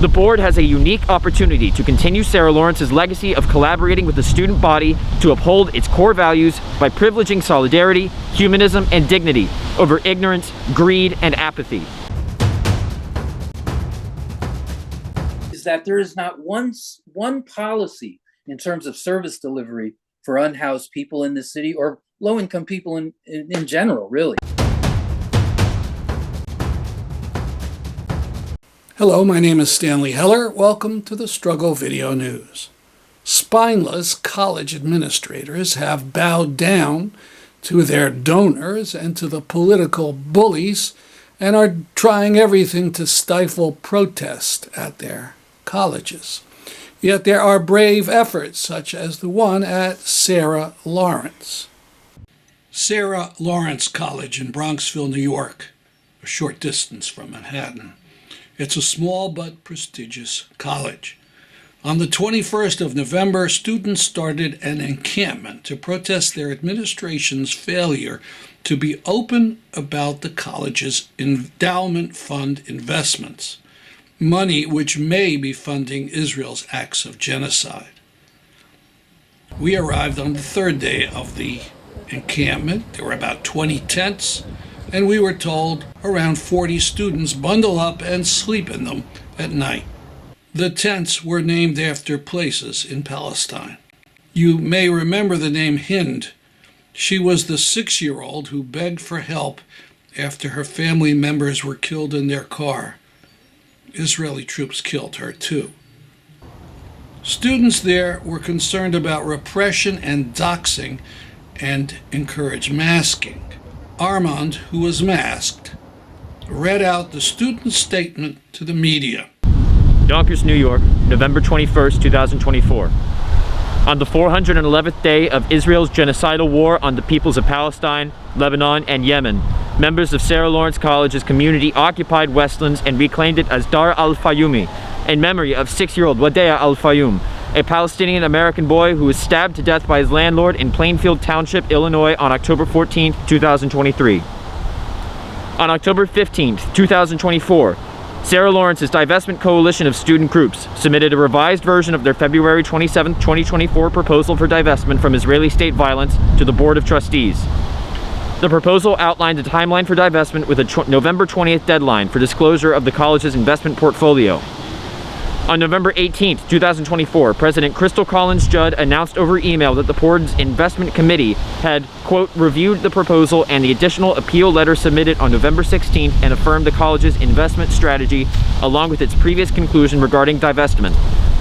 The board has a unique opportunity to continue Sarah Lawrence's legacy of collaborating with the student body to uphold its core values by privileging solidarity, humanism, and dignity over ignorance, greed, and apathy. Is that there is not one policy in terms of service delivery for unhoused people in the city or low-income people in general, really. Hello, my name is Stanley Heller. Welcome to the Struggle Video News. Spineless college administrators have bowed down to their donors and to the political bullies and are trying everything to stifle protest at their colleges. Yet there are brave efforts, such as the one at Sarah Lawrence. Sarah Lawrence College in Bronxville, New York, a short distance from Manhattan. It's a small but prestigious college. On the 21st of November, students started an encampment to protest their administration's failure to be open about the college's endowment fund investments, money which may be funding Israel's acts of genocide. We arrived on the third day of the encampment. There were about 20 tents, and we were told around 40 students bundle up and sleep in them at night. The tents were named after places in Palestine. You may remember the name Hind. She was the 6-year-old who begged for help after her family members were killed in their car. Israeli troops killed her too. Students there were concerned about repression and doxing and encouraged masking. Armand, who was masked, read out the student statement to the media. Yonkers, New York, November 21st, 2024. On the 411th day of Israel's genocidal war on the peoples of Palestine, Lebanon, and Yemen, members of Sarah Lawrence College's community occupied Westlands and reclaimed it as Dar al-Fayoumi, in memory of 6-year-old Wadea al-Fayoum, a Palestinian-American boy who was stabbed to death by his landlord in Plainfield Township, Illinois on October 14, 2023. On October 15, 2024, Sarah Lawrence's divestment coalition of student groups submitted a revised version of their February 27, 2024 proposal for divestment from Israeli state violence to the Board of Trustees. The proposal outlined a timeline for divestment with a November 20th deadline for disclosure of the college's investment portfolio. On November 18, 2024, President Crystal Collins Judd announced over email that the board's investment committee had, quote, reviewed the proposal and the additional appeal letter submitted on November 16th and affirmed the college's investment strategy along with its previous conclusion regarding divestment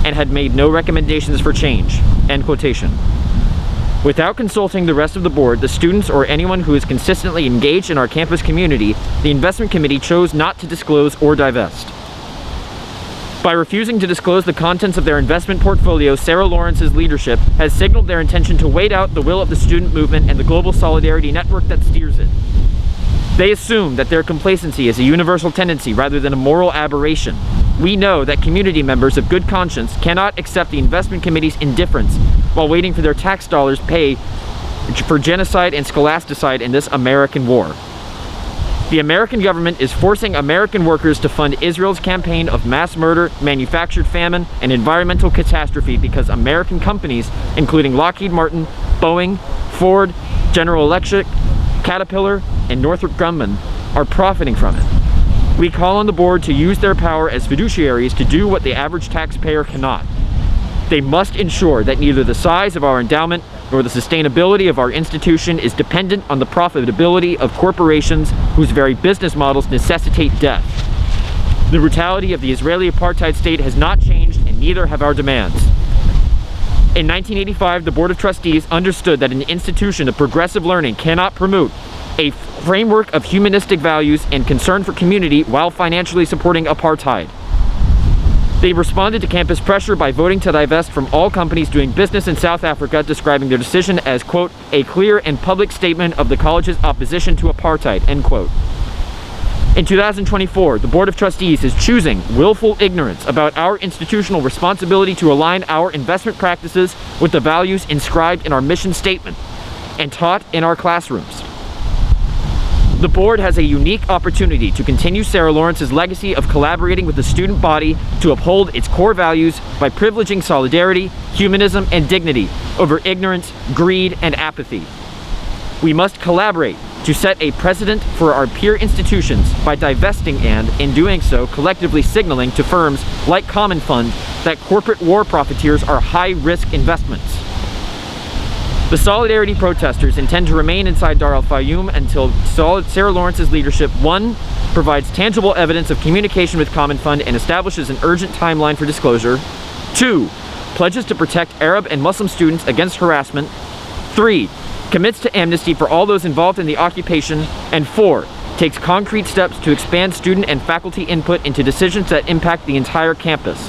and had made no recommendations for change, end quotation. Without consulting the rest of the board, the students, or anyone who is consistently engaged in our campus community, the investment committee chose not to disclose or divest. By refusing to disclose the contents of their investment portfolio, Sarah Lawrence's leadership has signaled their intention to wait out the will of the student movement and the global solidarity network that steers it. They assume that their complacency is a universal tendency rather than a moral aberration. We know that community members of good conscience cannot accept the investment committee's indifference while waiting for their tax dollars paid for genocide and scholasticide in this American war. The American government is forcing American workers to fund Israel's campaign of mass murder, manufactured famine, and environmental catastrophe because American companies, including Lockheed Martin, Boeing, Ford, General Electric, Caterpillar, and Northrop Grumman, are profiting from it. We call on the board to use their power as fiduciaries to do what the average taxpayer cannot. They must ensure that neither the size of our endowment nor the sustainability of our institution is dependent on the profitability of corporations whose very business models necessitate death. The brutality of the Israeli apartheid state has not changed, and neither have our demands. In 1985, the Board of Trustees understood that an institution of progressive learning cannot promote a framework of humanistic values and concern for community while financially supporting apartheid. They responded to campus pressure by voting to divest from all companies doing business in South Africa, describing their decision as, quote, a clear and public statement of the college's opposition to apartheid, end quote. In 2024, the Board of Trustees is choosing willful ignorance about our institutional responsibility to align our investment practices with the values inscribed in our mission statement and taught in our classrooms. The board has a unique opportunity to continue Sarah Lawrence's legacy of collaborating with the student body to uphold its core values by privileging solidarity, humanism, and dignity over ignorance, greed, and apathy. We must collaborate to set a precedent for our peer institutions by divesting and, in doing so, collectively signaling to firms like Common Fund that corporate war profiteers are high-risk investments. The Solidarity protesters intend to remain inside Dar al-Fayoum until Sarah Lawrence's leadership, 1, provides tangible evidence of communication with Common Fund and establishes an urgent timeline for disclosure, 2, pledges to protect Arab and Muslim students against harassment, 3, commits to amnesty for all those involved in the occupation, and 4, takes concrete steps to expand student and faculty input into decisions that impact the entire campus.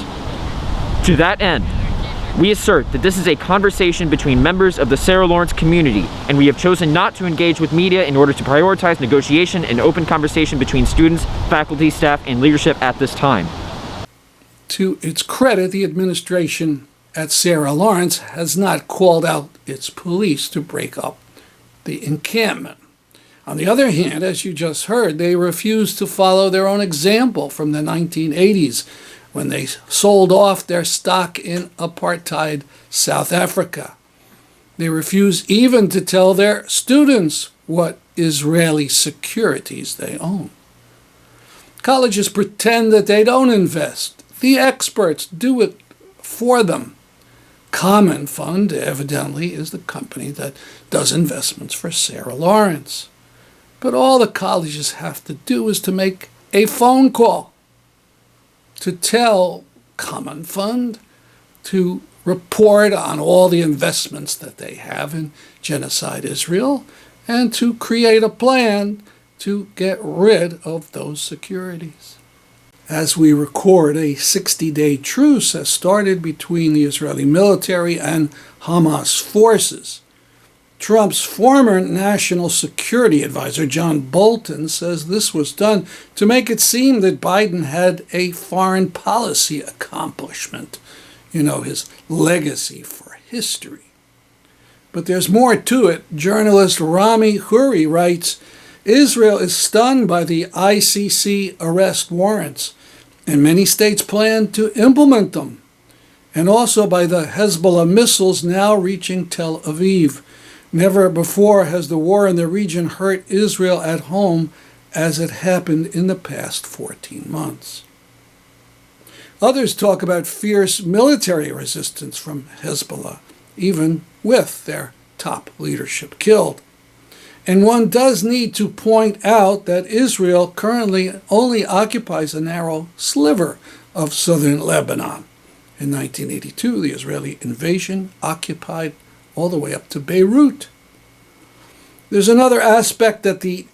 To that end, we assert that this is a conversation between members of the Sarah Lawrence community, and we have chosen not to engage with media in order to prioritize negotiation and open conversation between students, faculty, staff, and leadership at this time. To its credit, the administration at Sarah Lawrence has not called out its police to break up the encampment. On the other hand, as you just heard, they refused to follow their own example from the 1980s, when they sold off their stock in apartheid South Africa. They refuse even to tell their students what Israeli securities they own. Colleges pretend that they don't invest. The experts do it for them. Common Fund, evidently, is the company that does investments for Sarah Lawrence. But all the colleges have to do is to make a phone call to tell Common Fund to report on all the investments that they have in genocide Israel and to create a plan to get rid of those securities. As we record, a 60-day truce has started between the Israeli military and Hamas forces. Trump's former national security advisor, John Bolton, says this was done to make it seem that Biden had a foreign policy accomplishment, his legacy for history. But there's more to it. Journalist Rami Huri writes, Israel is stunned by the ICC arrest warrants, and many states plan to implement them, and also by the Hezbollah missiles now reaching Tel Aviv. Never before has the war in the region hurt Israel at home as it happened in the past 14 months. Others talk about fierce military resistance from Hezbollah, even with their top leadership killed. And one does need to point out that Israel currently only occupies a narrow sliver of southern Lebanon. In 1982, the Israeli invasion occupied all the way up to Beirut. There's another aspect, the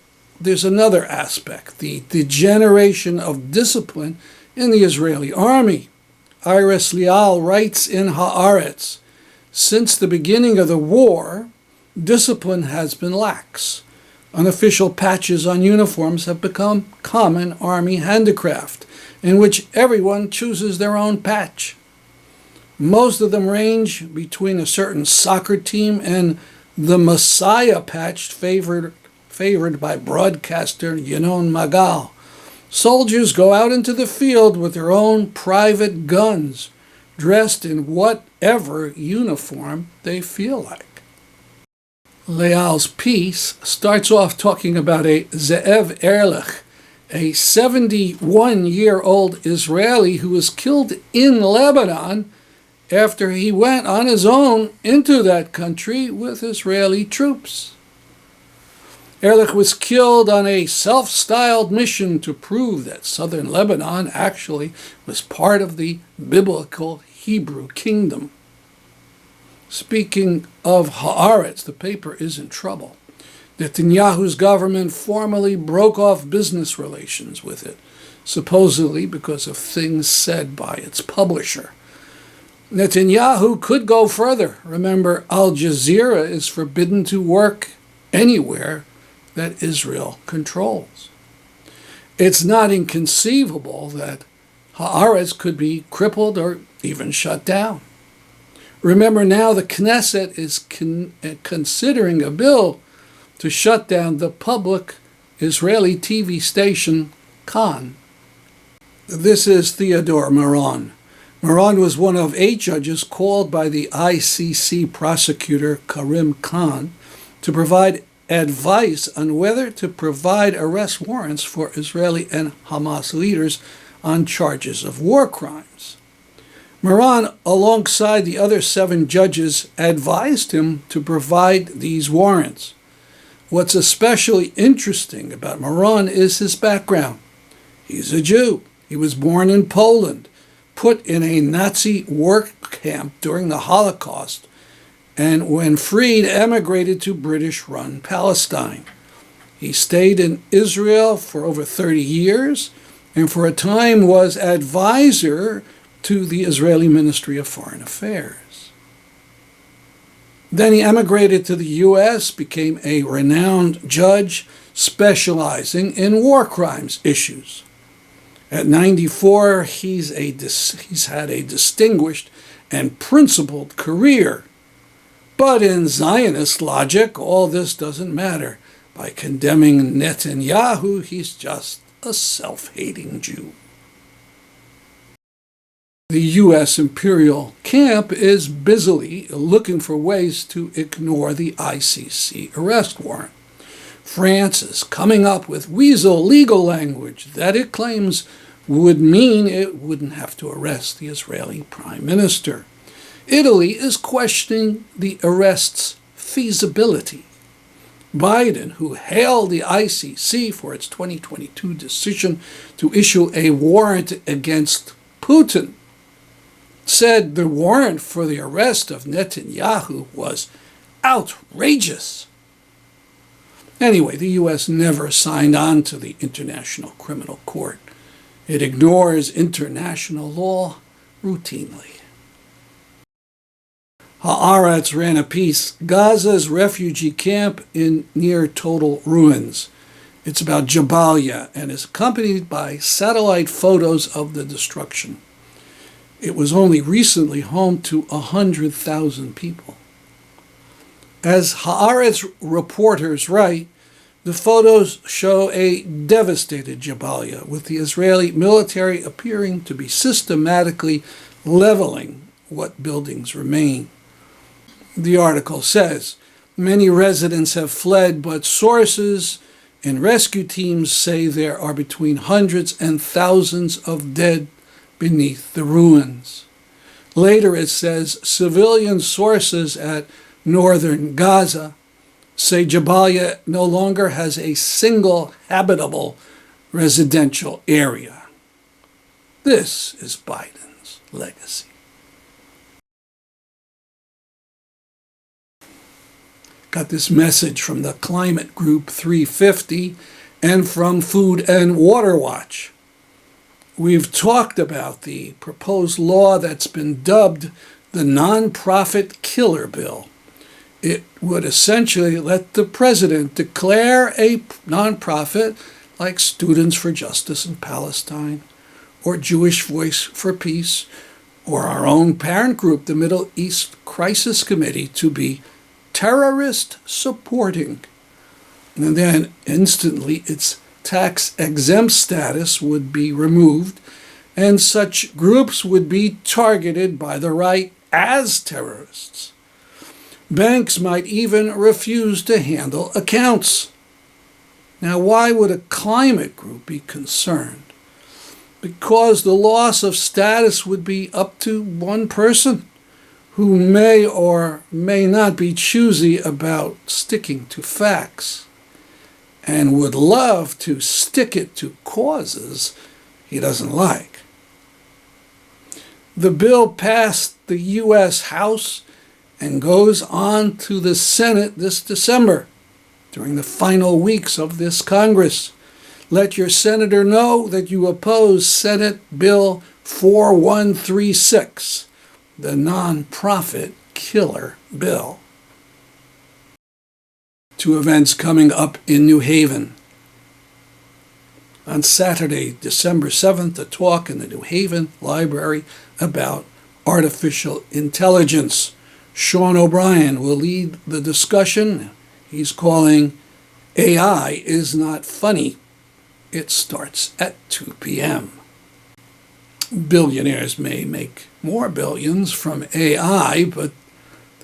degeneration of discipline in the Israeli army. Iris Lial writes in Haaretz, since the beginning of the war, discipline has been lax. Unofficial patches on uniforms have become common army handicraft, in which everyone chooses their own patch. Most of them range between a certain soccer team and the Messiah patch favored by broadcaster Yanon Magal. Soldiers go out into the field with their own private guns, dressed in whatever uniform they feel like. Leal's piece starts off talking about a Ze'ev Erlich, a 71-year-old Israeli who was killed in Lebanon after he went on his own into that country with Israeli troops. Ehrlich was killed on a self-styled mission to prove that southern Lebanon actually was part of the biblical Hebrew kingdom. Speaking of Haaretz, the paper is in trouble. Netanyahu's government formally broke off business relations with it, supposedly because of things said by its publisher. Netanyahu could go further. Remember, Al Jazeera is forbidden to work anywhere that Israel controls. It's not inconceivable that Haaretz could be crippled or even shut down. Remember now the Knesset is considering a bill to shut down the public Israeli TV station Kan. This is Theodor Meron. Meron was one of 8 judges called by the ICC prosecutor Karim Khan to provide advice on whether to provide arrest warrants for Israeli and Hamas leaders on charges of war crimes. Meron, alongside the other 7 judges, advised him to provide these warrants. What's especially interesting about Meron is his background. He's a Jew. He was born in Poland, put in a Nazi work camp during the Holocaust, and when freed, emigrated to British-run Palestine. He stayed in Israel for over 30 years, and for a time was advisor to the Israeli Ministry of Foreign Affairs. Then he emigrated to the U.S., became a renowned judge specializing in war crimes issues. At 94, he's had a distinguished and principled career. But in Zionist logic, all this doesn't matter. By condemning Netanyahu, he's just a self-hating Jew. The U.S. imperial camp is busily looking for ways to ignore the ICC arrest warrant. France is coming up with weasel legal language that it claims would mean it wouldn't have to arrest the Israeli prime minister. Italy is questioning the arrest's feasibility. Biden, who hailed the ICC for its 2022 decision to issue a warrant against Putin, said the warrant for the arrest of Netanyahu was outrageous. Anyway, the U.S. never signed on to the International Criminal Court. It ignores international law routinely. Haaretz ran a piece, Gaza's refugee camp in near total ruins. It's about Jablaya and is accompanied by satellite photos of the destruction. It was only recently home to 100,000 people. As Haaretz reporters write, the photos show a devastated Jablaya, with the Israeli military appearing to be systematically leveling what buildings remain. The article says, many residents have fled, but sources and rescue teams say there are between hundreds and thousands of dead beneath the ruins. Later it says civilian sources at northern Gaza say Jablaya no longer has a single habitable residential area. This is Biden's legacy. Got this message from the climate group 350 and from Food and Water Watch. We've talked about the proposed law that's been dubbed the Nonprofit Killer Bill. It would essentially let the president declare a nonprofit like Students for Justice in Palestine, or Jewish Voice for Peace, or our own parent group, the Middle East Crisis Committee, to be terrorist supporting. And then instantly its tax-exempt status would be removed, and such groups would be targeted by the right as terrorists. Banks might even refuse to handle accounts. Now, why would a climate group be concerned? Because the loss of status would be up to one person who may or may not be choosy about sticking to facts and would love to stick it to causes he doesn't like. The bill passed the U.S. House and goes on to the Senate this December, during the final weeks of this Congress. Let your senator know that you oppose Senate Bill 4136, the Nonprofit Killer Bill. 2 events coming up in New Haven. On Saturday, December 7th, a talk in the New Haven Library about artificial intelligence. Sean O'Brien will lead the discussion. He's calling AI is not funny. It starts at 2 p.m. Billionaires may make more billions from AI, but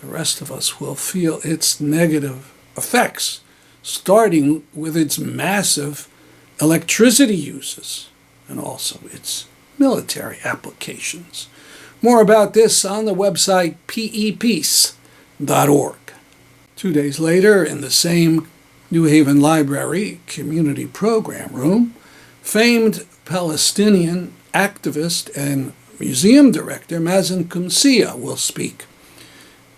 the rest of us will feel its negative effects, starting with its massive electricity uses and also its military applications. More about this on the website peace.org. 2 days later, in the same New Haven Library Community Program Room, famed Palestinian activist and museum director Mazen Kumsia will speak.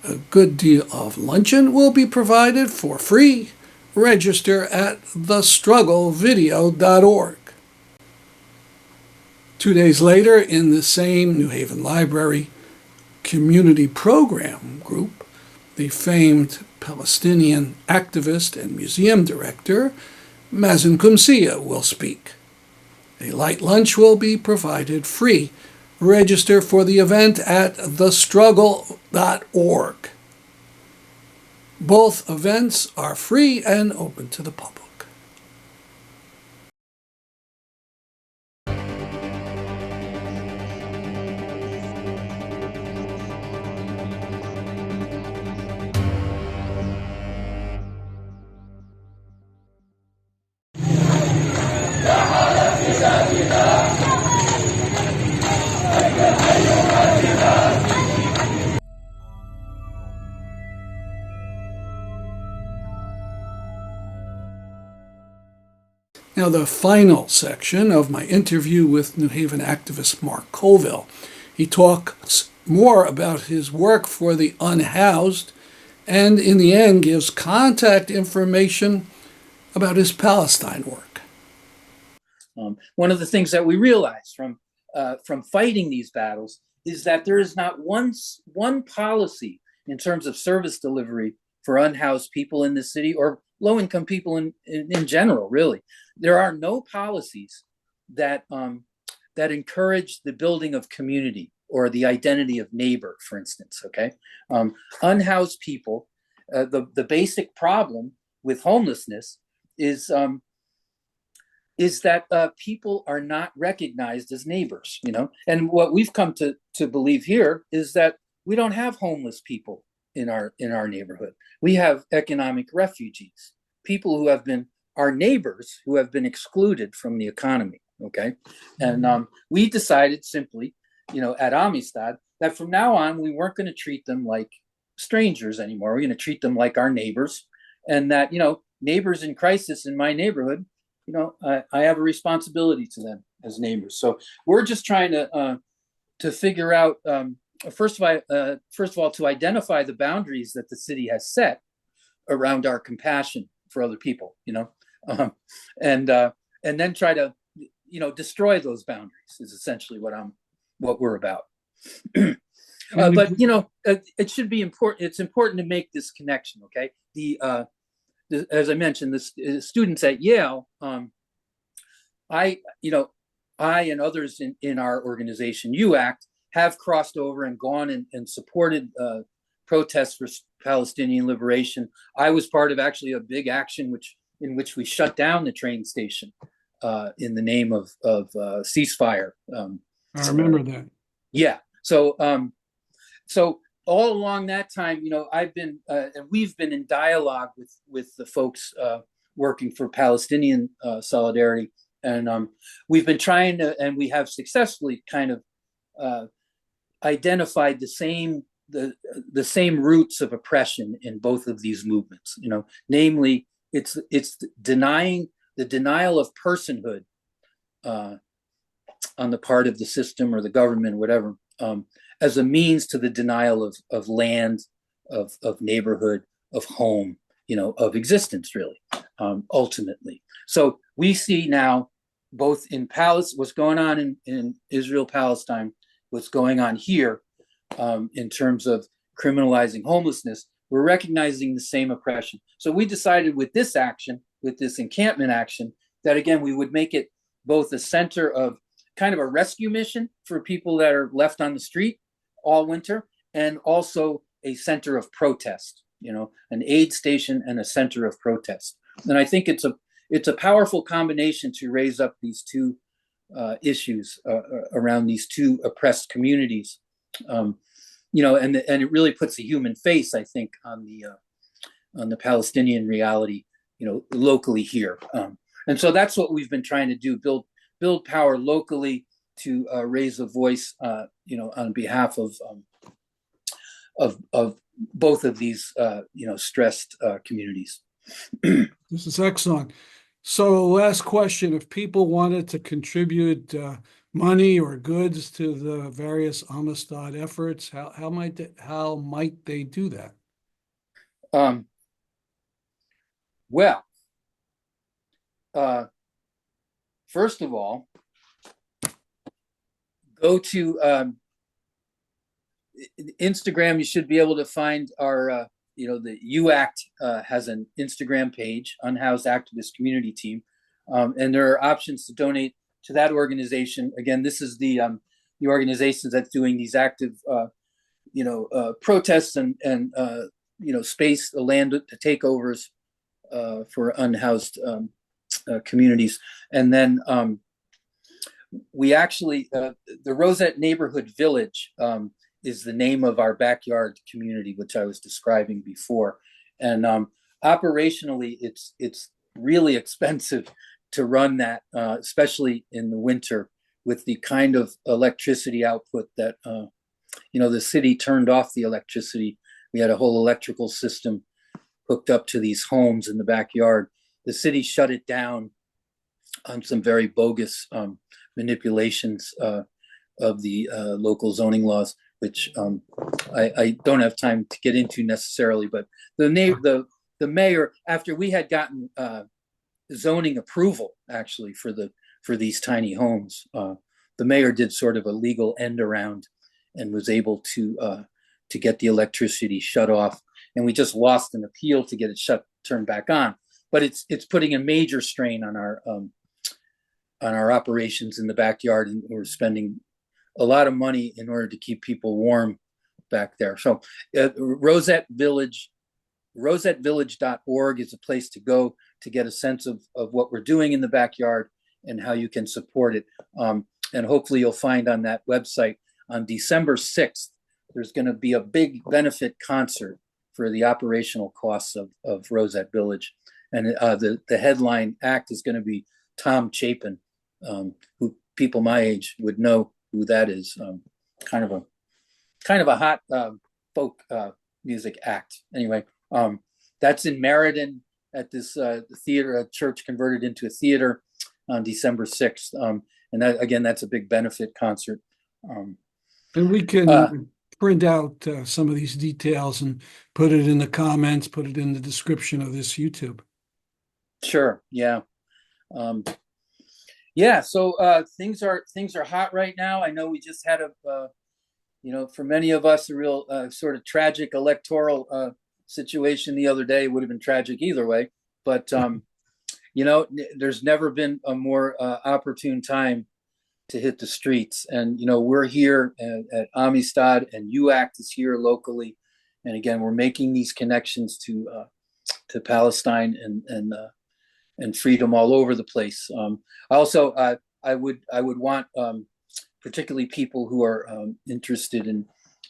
A good deal of luncheon will be provided for free. Register at thestrugglevideo.org. 2 days later, in the same New Haven Library Community Program Group, the famed Palestinian activist and museum director Mazen Kumsia will speak. A light lunch will be provided free. Register for the event at thestruggle.org. Both events are free and open to the public. Now, the final section of my interview with New Haven activist Marc Colville. He talks more about his work for the unhoused and, in the end, gives contact information about his Palestine work. One of the things that we realize from fighting these battles is that there is not one policy in terms of service delivery for unhoused people in the city or low-income people in general, really. There are no policies that encourage the building of community or the identity of neighbor, for instance, okay? Unhoused people, the basic problem with homelessness is that people are not recognized as neighbors, you know? And what we've come to believe here is that we don't have homeless people in our neighborhood. We have economic refugees, people who have been our neighbors who have been excluded from the economy, okay? And we decided simply, you know, at Amistad, that from now on, we weren't going to treat them like strangers anymore. We're going to treat them like our neighbors, and that, you know, neighbors in crisis in my neighborhood, you know, I have a responsibility to them as neighbors. So we're just trying to figure out, first of all, to identify the boundaries that the city has set around our compassion for other people, you know, and then try to, you know, destroy those boundaries is essentially what we're about. But you know, it should be important. It's important to make this connection. Okay, as I mentioned, the students at Yale, I and others in our organization, UACT, have crossed over and gone and supported protests for Palestinian liberation. I was part of actually a big action in which we shut down the train station in the name of ceasefire. I remember that. Yeah. So all along that time, you know, I've been and we've been in dialogue with the folks working for Palestinian solidarity, and we've been trying to, and we have successfully kind of identified the same roots of oppression in both of these movements. You know, namely, it's the denial of personhood on the part of the system or the government, whatever, as a means to the denial of land, of neighborhood, of home, you know, of existence, really, ultimately. So we see now, both in what's going on in Israel, Palestine, what's going on here in terms of criminalizing homelessness, we're recognizing the same oppression. So we decided with this action, with this encampment action, that again, we would make it both a center of kind of a rescue mission for people that are left on the street all winter, and also a center of protest, you know, an aid station and a center of protest. And I think it's a powerful combination to raise up these two issues around these two oppressed communities. And it really puts a human face, I think, on the Palestinian reality, locally here. And so that's what we've been trying to do: build power locally to raise a voice, on behalf of both of these, stressed communities. This is excellent. So last question, if people wanted to contribute money or goods to the various Amistad efforts, how might they do that? First of all, go to Instagram. You should be able to find our, the UACT has an Instagram page, Unhoused Activist Community Team, and there are options to donate to that organization. Again, this is the organization that's doing these active, protests and space, the land takeovers for unhoused communities. And then we actually, the Rosette Neighborhood Village is the name of our backyard community, which I was describing before. And operationally, it's really expensive to run that, especially in the winter, with the kind of electricity output that, the city turned off the electricity. We had a whole electrical system hooked up to these homes in the backyard. The city shut it down on some very bogus manipulations of the local zoning laws, which I don't have time to get into necessarily. But the mayor, after we had gotten zoning approval actually for these tiny homes, the mayor did sort of a legal end around and was able to get the electricity shut off. And we just lost an appeal to get it turned back on. But it's putting a major strain on our operations in the backyard, and we're spending a lot of money in order to keep people warm back there. So Rosette Village, rosettevillage.org is a place to go to get a sense of what we're doing in the backyard and how you can support it. And hopefully you'll find on that website on December 6th, there's going to be a big benefit concert for the operational costs of Rosette Village. And the headline act is going to be Tom Chapin, who people my age would know who that is. Kind of a hot folk music act. Anyway, that's in Meriden at this theater, a church converted into a theater on December 6th. And that, again, that's a big benefit concert. And we can print out some of these details and put it in the comments, put it in the description of this YouTube. Sure. Yeah. So things are hot right now. I know we just had for many of us, a real sort of tragic electoral situation the other day. It would have been tragic either way. But, there's never been a more opportune time to hit the streets. And, we're here at Amistad, and UACT is here locally. And again, we're making these connections to Palestine and freedom all over the place. Also, I would want particularly people who are interested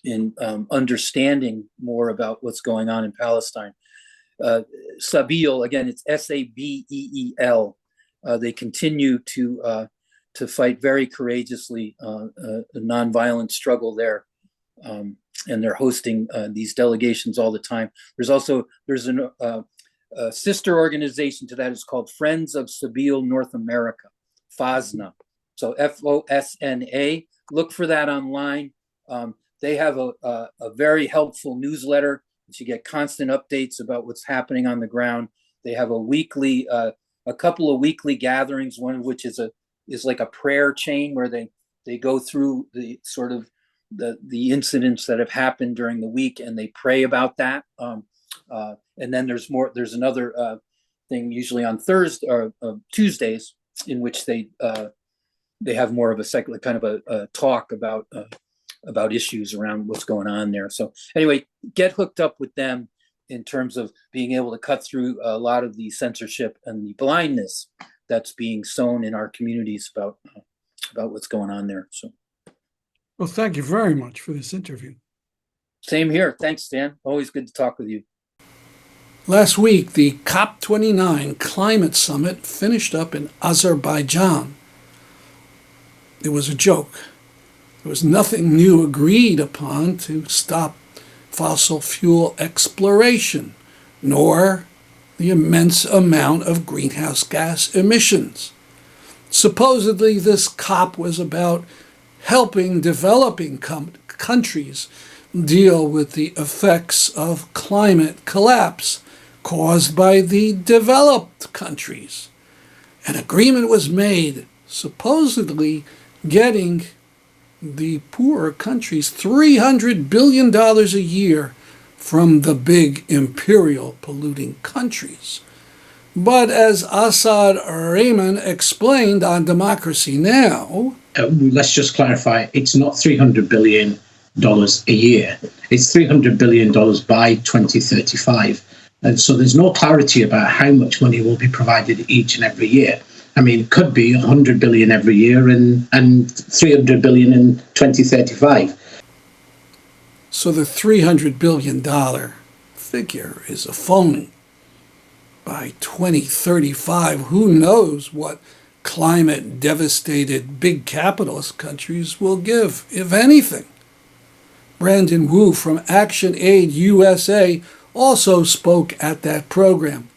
in understanding more about what's going on in Palestine. Sabeel, again, it's Sabeel. They continue to fight very courageously a nonviolent struggle there, and they're hosting these delegations all the time. There's a sister organization to that is called Friends of Sabeel North America, FOSNA. So FOSNA. Look for that online. They have a very helpful newsletter that you get constant updates about what's happening on the ground. They have a couple of weekly gatherings, one of which is like a prayer chain where they go through the sort of the incidents that have happened during the week, and they pray about that. And then there's another thing usually on Thursday or Tuesdays in which they have more of a cycle, kind of a talk about issues around what's going on there. So anyway, get hooked up with them. in terms of being able to cut through a lot of the censorship and the blindness that's being sown in our communities about what's going on there. So, Well, thank you very much for this interview. same here. Thanks, Stan. Always good to talk with you. Last week, the COP29 climate summit finished up in Azerbaijan. It was a joke. There was nothing new agreed upon to stop fossil fuel exploration, nor the immense amount of greenhouse gas emissions. Supposedly, this COP was about helping developing countries deal with the effects of climate collapse caused by the developed countries. An agreement was made, supposedly getting the poorer countries $300 billion a year from the big imperial polluting countries. But as Assad Rahman explained on Democracy Now! Let's just clarify, it's not $300 billion a year. It's $300 billion by 2035. And so there's no clarity about how much money will be provided each and every year. I mean, it could be 100 billion every year and 300 billion in 2035. So the $300 billion figure is a phony. By 2035, who knows what climate-devastated big capitalist countries will give, if anything. Brandon Wu from Action Aid USA also spoke at that program.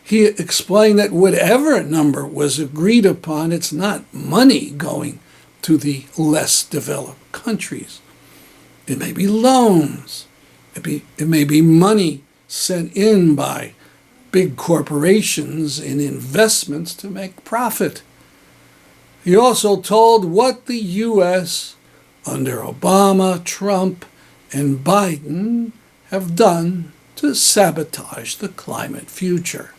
He explained that whatever number was agreed upon, it's not money going to the less developed countries. It may be loans. It may be money sent in by big corporations in investments to make profit. He also told what the U.S. under Obama, Trump, and Biden have done to sabotage the climate future.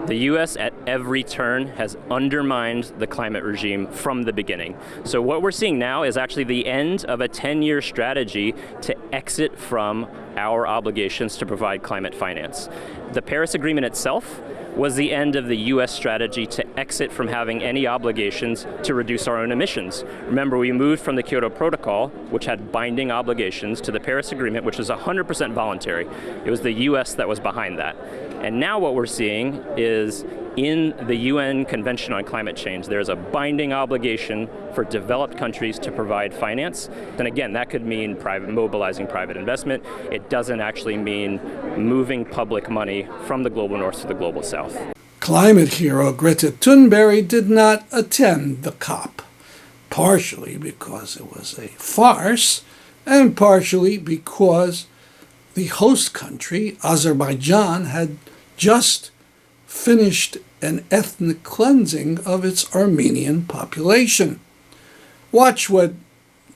The U.S. at every turn has undermined the climate regime from the beginning. So what we're seeing now is actually the end of a 10-year strategy to exit from our obligations to provide climate finance. The Paris Agreement itself was the end of the U.S. strategy to exit from having any obligations to reduce our own emissions. Remember, we moved from the Kyoto Protocol, which had binding obligations, to the Paris Agreement, which was 100% voluntary. It was the U.S. that was behind that. And now what we're seeing is in the UN Convention on Climate Change, there's a binding obligation for developed countries to provide finance. And again, that could mean mobilizing private investment. It doesn't actually mean moving public money from the global north to the global south. Climate hero Greta Thunberg did not attend the COP, partially because it was a farce, and partially because the host country, Azerbaijan, had just finished an ethnic cleansing of its Armenian population. Watch what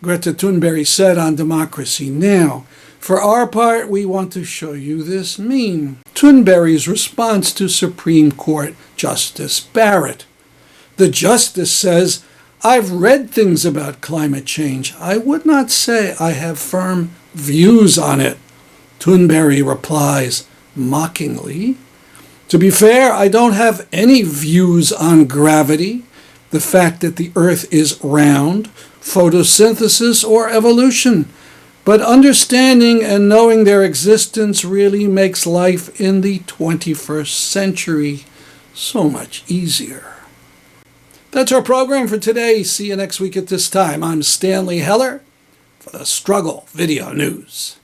Greta Thunberg said on Democracy Now! For our part, we want to show you this meme. Thunberg's response to Supreme Court Justice Barrett. The justice says, "I've read things about climate change. I would not say I have firm views on it." Thunberg replies mockingly, "To be fair, I don't have any views on gravity, the fact that the Earth is round, photosynthesis, or evolution. But understanding and knowing their existence really makes life in the 21st century so much easier." That's our program for today. See you next week at this time. I'm Stanley Heller for the Struggle Video News.